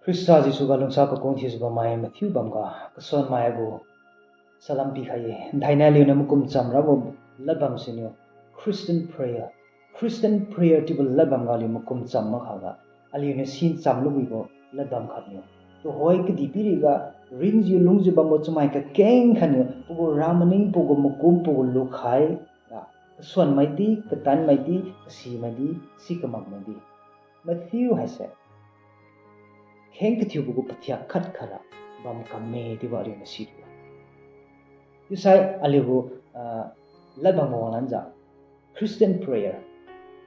Krista Jisu ga lungsa ka kong thisu ba mai Matthew bamga ka son mai bu salam pi khaye daina liu nam kum chamra bo labam sinyo Christian prayer ti bo labam ga li mukum chamma khaga ali ne sin chamlu bi bo labam khanyo to hoi ke dipiri ga ring ji lung ji bam mo chmai ka keng khanyo pugo ramaning pugo mukum pugo lukhai ga son mai ti ka tan mai ti si mai di si ka mak mai di Matthew has said Keng ke tiubu patia kat kala bam kame di bari na siru. You say alibu labang mawalanja Christian prayer.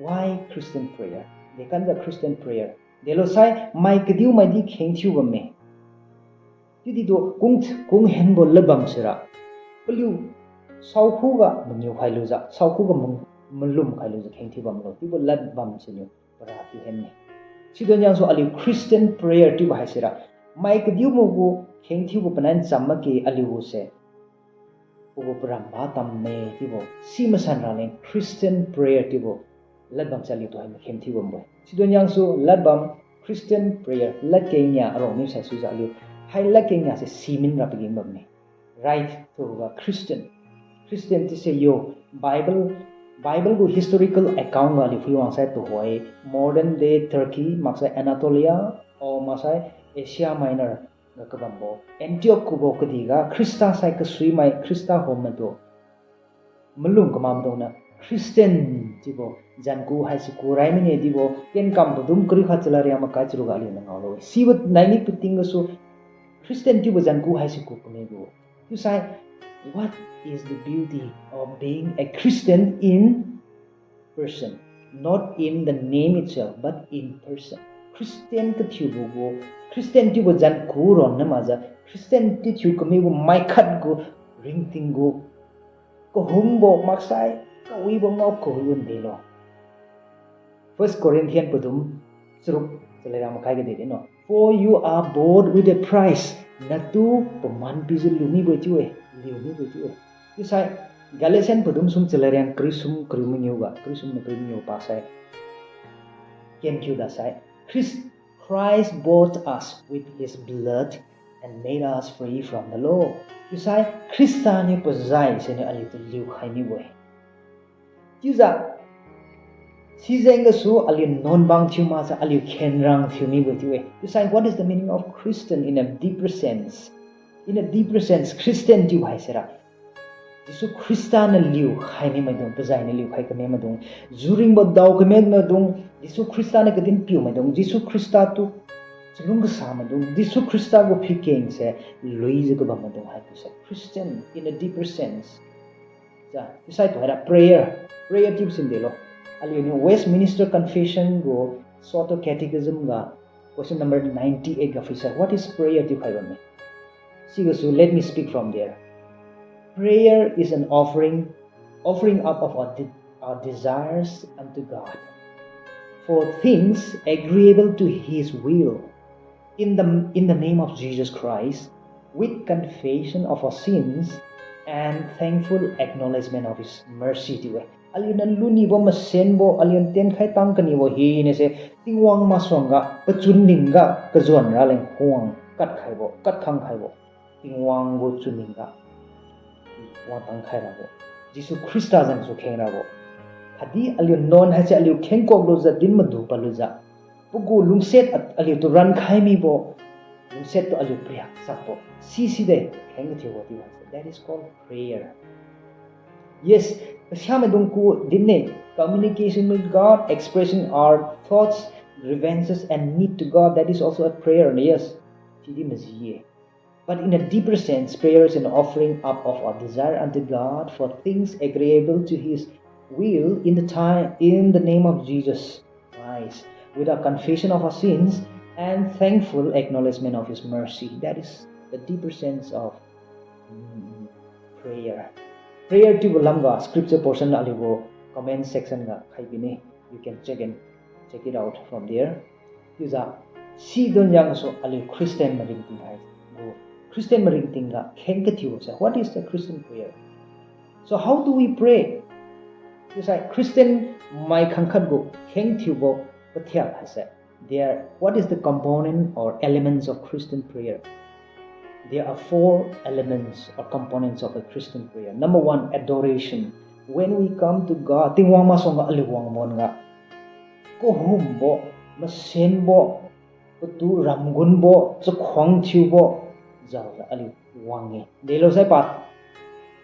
Why Christian prayer? They can the Christian prayer. They lo say mai kediu mai di keng tiubu me. Jadi do kung henbo labang sira. Beliu sauku ga menyu kai luza sauku ga melum kai luza keng tiubu lo. Tiubu labang sinyo para tiu hen me. Sidon yang so ali Christian prayer ti bahai sira mai ke diu mo go kheng thiu panan chamma ke ali wo se o pram ba tam me ti bo si masan ra le Christian prayer ti bo labam chali to hai kheng thiu bo sidon yang so labam Christian prayer la ke nya ro mi sa su za ali hai la ke nya se simin ra pigim bam ne right to ga Christian ti se yo Bible go historical account gali fu wang sai to hoi modern day Turkey maksai Anatolia or masai Asia Minor ga kabambo Antioch kubo kadiga Krista sai ka sui mai Krista home to mulung kamam do na Christian tibo janku hai su ku rai mine dibo ken kam budum kri kha chala ria ma ka chru gali na ngalo siwat naini piting so Christian tibo janku hai su ku ne go you say what is the beauty of being a Christian in person, not in the name itself, but in person. Christian ka thiubu go, Christian tibo jan kuron na maja, Christian ti thiu kami go maikat go, ring ting go, ko humbo maksai, ka uibo ngau ko yun dilo. 1 Corinthians pudum suruk selera makai ke dede no. For you are bought with a price, natu peman bizul lumi bojue. You say Galatians pudum sum celerian krisum krimunyoga krisum krimunyo pasai ken kyuda sai Christ bought us with his blood and made us free from the law. You say Christani pozai sene ali to liu khaini boy yuza sizenga su ali non bang thuma sa ali khenrang thumi boy you say what is the meaning of Christian in a deeper sense? In a deeper sense, Christian tu hai sera. Jisu Christian liu hai ni madung, pazai ni liu hai kame madung. Zuring bo dau kame madung. Jisu Christian ke din piu madung. Jisu Christa tu selung sa madung. Jisu Christa go pikeng se luiz ko ba madung hai tu se. Christian in a deeper sense. Ja, isai tu hara prayer tip sindelo. Ali ni Westminster Confession go sort of catechism ga question number 98 ga fisa. What is prayer tip hai ba me? So let me speak from there. Prayer is an offering up of our desires unto God for things agreeable to His will in the name of Jesus Christ, with confession of our sins and thankful acknowledgement of His mercy to us. Alian luni bo masenbo alian ten khai tang kani bo hi ne se tingwang masonga pachuninga kajon raleng huang kat khai bo kat khang khai bo tingwang go chuninga wa tang khai ra bo Jisu Christa jang so kheng ra bo khadi aliu non ha cha aliu kheng kok lo za din ma du palu za pugu lungset aliu to ran khai mi bo lungset to aliu priya sapo si de kheng thi wo ti wa that is called prayer. Yes, syama dong ku dinne communication with God, expressing our thoughts, grievances and need to God, that is also a prayer. Yes, chidi maziye. But in a deeper sense, prayer is an offering up of our desire unto God for things agreeable to His will in the name of Jesus Christ, with a confession of our sins and thankful acknowledgement of His mercy. That is the deeper sense of prayer. Prayer to Bulamga scripture portion alibo comment section ga khaibine. You can check it out from there. Yuza si don yang so ali Christian maring tingai go Christian maring tinga khenkathiu sa. What is the Christian prayer? So how do we pray? You say Christian mai khangkhat go khenkathiu bo pathya hase What is the component or elements of Christian prayer? There are 4 elements or components of a Christian prayer. Number 1, adoration. When we come to God, tingwang masonga aliwang monga. Ko humbo, masenbo, tu ramgunbo, Chawang tubo, zalra aliwangi. Delo sai pat.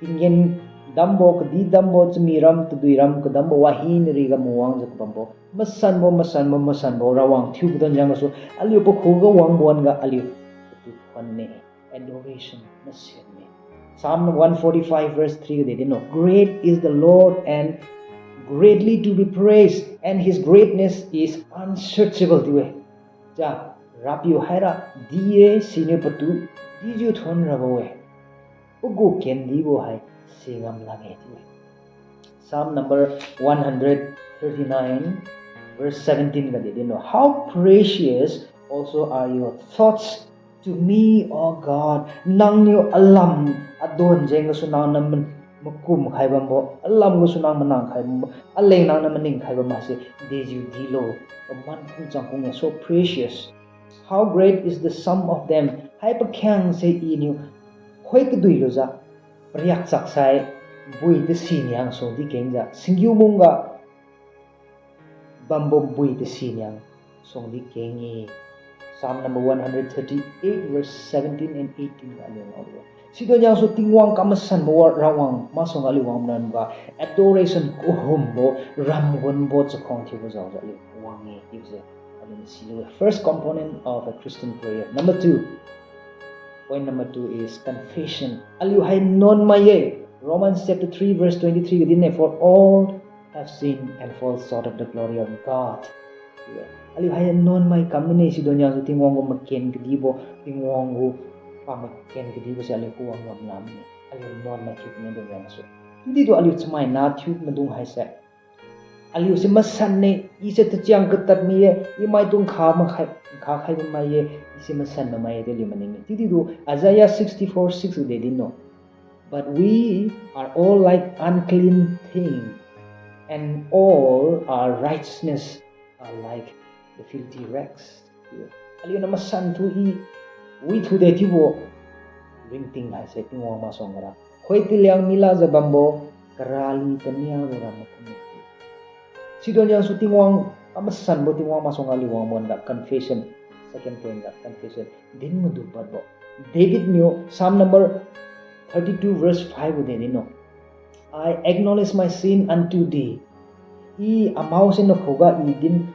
Ingen dambo kadi dambo chmiram tuduiram kadambo wahin riga muwang zakbambo. Masanbo rawang tubo don jangaso aliu pokhuga wangbon ga aliu tu panne. Adoration, Psalm 145 verse 3 they didn't know. Great is the Lord and greatly to be praised, and His greatness is unsearchable. Ja, rapiu haira die sine patu diju thon rabowe. Ugu kendi bo hai singam lage. Psalm number 139 verse 17 they didn't know. How precious also are your thoughts to me, O God. Nang niyo alam adon jeng su nang naman makum khaibambo alam su nang manang khaibambo aleng nang naman ning khaibama se deju dilo man kung changkung so precious. How great is the sum of them. Hai pa khyang se inu khoi ka duilo ja priyak chaksai bui de sinyang so di kengja singyu munga bambo bui de sinyang so di kengi. Psalm number 138 verse 17 and 18 Sido yang so tingwang kamasan mo rawang masong aliwang nan ba adoration ko humbo ramgon bo Chawang thibo jaw ali wangi use alin silo. First component of a Christian prayer. Number 2. Point number 2 is confession. Aliu hay non maye. Romans chapter 3 verse 23 within for all have sinned and fall short of the glory of God. Aliu hay non may kamine si donya so tingwang go makken gdibo tingwang go pamakken gdibo si aliu kuwang ngam lamni aliu non may kitne do yang so hindi do aliu chmai na thu madung hai sa aliu si masan ne ise ta chiang katat mi ye i mai tung kha ma khai ma ye ise masan ma ye de li maning hindi do Isaiah 64:6 they didn't know. But we are all like unclean thing, and all our righteousness are like the filthy rags. Aliyo na masan tu I we thu de tibo ringting hai se tingwang ma songara khoi ti liang mila za bambo karali tania ora ma kami sidon yang su tingwang amasan bo tingwang ma songali wang mon da confession. Second point da confession din mu du bo David knew Psalm number 32 verse 5 they know. I acknowledge my sin unto thee. I amau sin no khoga I din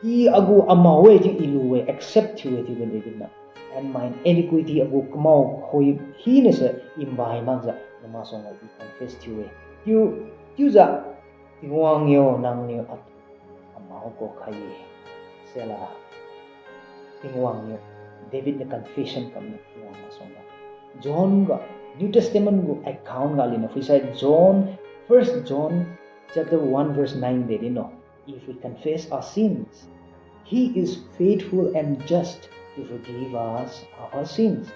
I agu amawe ti iluwe accept you ti bedina and mine iniquity agu kamau hoi hi ne se imbai mangza nama song I confess to you za tingwang yo nang ni at amau ko khai sela tingwang yo David ne confession kam tingwang song John ga New Testament go account ga lina fi sai John 1 John chapter 1 verse 9 they know. If we confess our sins, He is faithful and just to forgive us our sins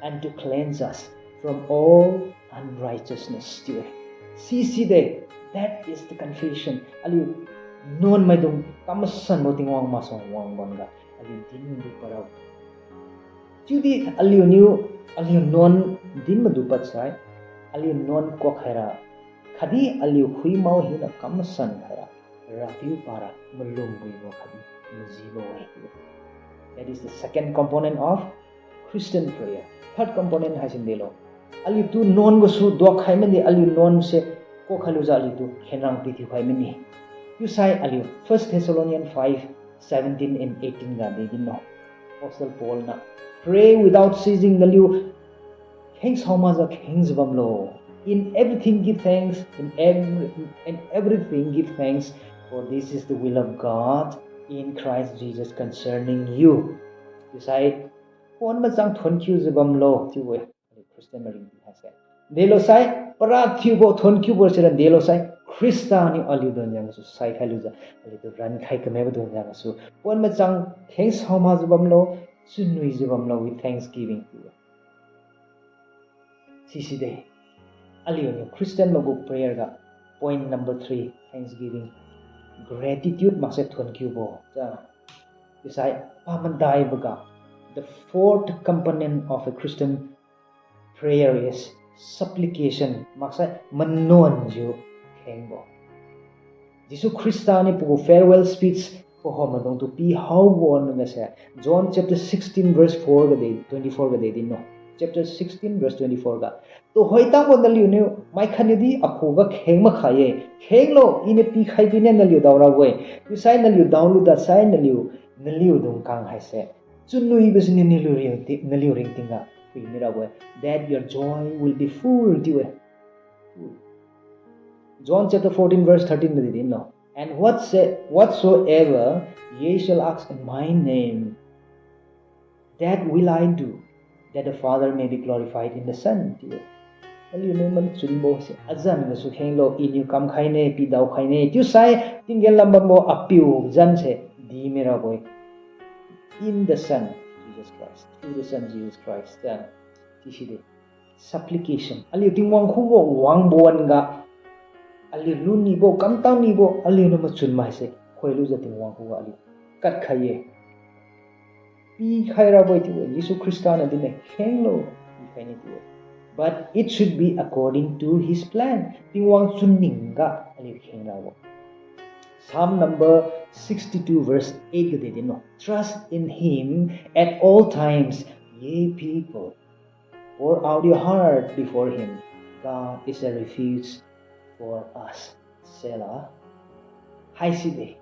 and to cleanse us from all unrighteousness. See there, that is the confession. Aliu non mai dong kamasan mo tingwang masong wang banga aliu din du parau. Judi aliu non din madu patsai aliu non ko khaira khadi aliu hui mau hina kamasan khaira rapiu para melum bui bo khadi muzibo. That is the second component of Christian prayer. Third component has in delo aliu tu non go su do khai mani aliu non se ko khalu ja aliu tu khenrang pi thi khai mani you sai aliu 1 Thessalonians 5:17 and 18 ga de din no Apostle Paul na pray without ceasing aliu thanks how much of thanks bamlo in everything give thanks in everything give thanks for this is the will of God in Christ Jesus concerning you. You say pon ma chang thon kyu zibam lo ti we Christian ring has said delo sai para thi bo thon kyu bo sera delo sai Christian ni ali don yang su sai khalu ja ali to ran khai ka me don yang su pon ma chang thanks how much zibam lo su nui zibam lo with thanksgiving to CC day ali on Christian logo prayer ga point number 3 thanksgiving gratitude makse thon kyubo ja isai pamandai baga. The fourth component of a Christian prayer is supplication maksa manon ju khengbo. Jisu Christa ni pu farewell speech po homadong to pi how won na sa John chapter 16 verse 4 ga de 24 ga de din no. Chapter 16 verse 24 ga to hoita mo daliu ne mai khanidi akhuga khengma khaye khenglo ine pi khai bine naliu dawra we tu sai naliu download da sai naliu dong kang hai se chunui besini naliu ring tinga pi mira we that your joy will be full to John chapter 14 verse 13 ga din no. And whatsoever ye shall ask in my name, that will I do, that the Father may be glorified in the Son. You know, man chunbo se azan ga su khenglo inu kam khaine pi daw khaine tu sai tingel lamba mo apiu jan se di mera boy in the Son Jesus Christ, through the Son Jesus Christ. Tiside supplication ali tingwang khugo wang bon ga ali luni bo kamtang ni bo ali no machun mai se khoilu jating wang khugo ali kat khaye pi khaira boy ti Jesus Christian adine khenglo pi khaine ti. But it should be according to his plan. Tingwang chuninga ali khengrawo. Psalm number 62 verse 8 gade no. Trust in him at all times, ye people. Pour out your heart before him. God is a refuge for us. Selah. Haiside.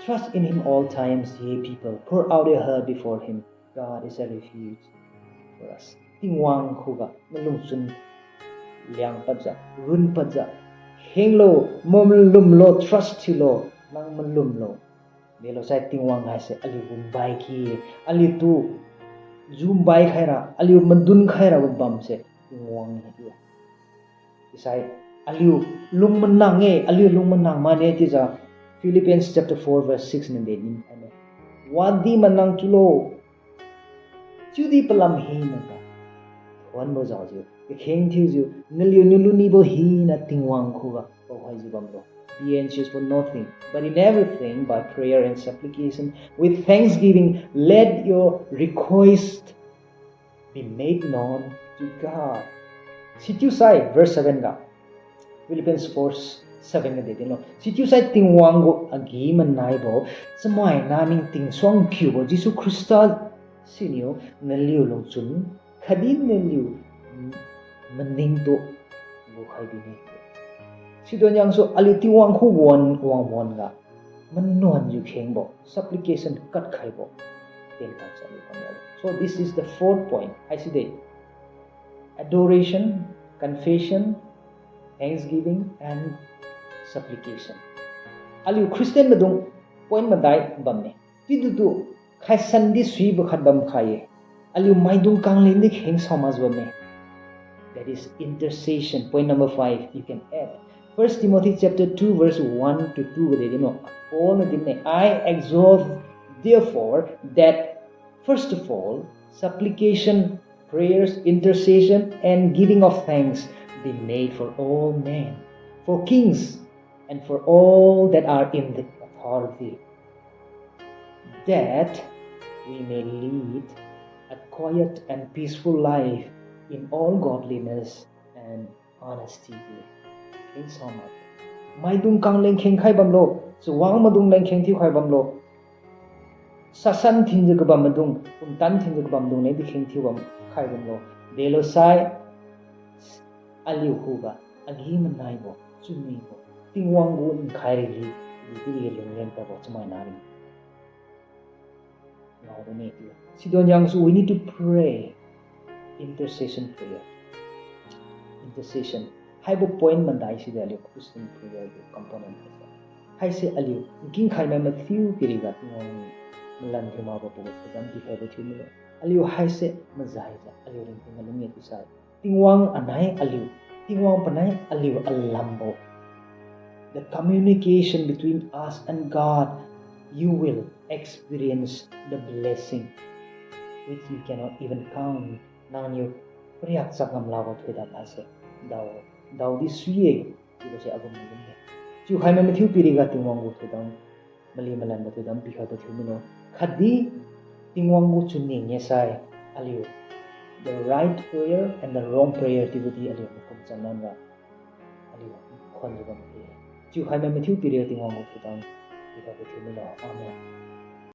Trust in him all times, ye people. Pour out your heart before him. God is a refuge for us. Tingwang khuga nalung chun liang paja run paja henglo momlum lo trust lo nang manlum lo delo sai tingwang hai se ali bai ki ali tu zoom bai khaira ali mandun khaira bam se tingwang hi isai ali lung manang e ali lung manang mane ti ja Philippians chapter 4 verse 6 ne de nin ane wadi manang chulo chudi palam hi na one more you. The king tells you, Nilunibo he nothing one kuga, oh Hazibambo. Be anxious for nothing, but in everything by prayer and supplication, with thanksgiving, let your request be made known to God. Situsai, verse 7 ga. Philippians 4:7 ga de no. Situsai tingwango agi manaibo, samai naning ting swang kyubo, Jisu Christa sinyo, naliu longchun. Khadin neliu mening to bukai bini. Sidon yang so aliti wang khu won ga manon yu khengbo supplication kat khaibo ten kan sali pamel. So this is the fourth point. I see that adoration, confession, thanksgiving and supplication. Aliu Christian madung point madai bamne. Tidu tu khai sandi sui bukhat bam khaye. Aliu maidung kang lindik heng samas bame. That is intercession. Point number 5 you can add. 1 Timothy chapter 2 verse 1 to 2 I exhort therefore that first of all supplication, prayers, intercession and giving of thanks be made for all men, for kings and for all that are in the authority, that we may lead a quiet and peaceful life in all godliness and honesty. King Solomon. Maidung kang leng kheng khai bam lo, suwang madung leng kheng thi khai bam lo. Sasan thin je bam madung, tan thin je bam dung ne di kheng thi bam khai bam lo. Delo sai aliu huga, agi manai bo, chumi bo. Tingwang gu in khai ri di leng leng ta bo chmai na ri. So we need to pray intercession prayer. Intercession. Haibo point mandai si dalio Christian prayer component. Hai se alio king khai na Matthew kiriga ngong melan thema ba po jam ti khai ba thumi alio hai se mazai ja alio ring ting alung ye tu sai tingwang anai alio tingwang panai alio alambo. The communication between us and God, you will experience the blessing which you cannot even count. Nang you priyak sakam lawa theda ase daw di suye iba se agum ngum chu hai ma matthew piriga tingwang bu thudang mali malan ba thudam bikha ba thumino khadi tingwang bu chuning yesai aliu the right prayer and the wrong prayer tibudi aliu kum chanan ra aliu khon ba chu hai ma matthew piriga tingwang bu thudang bikha ba thumino amen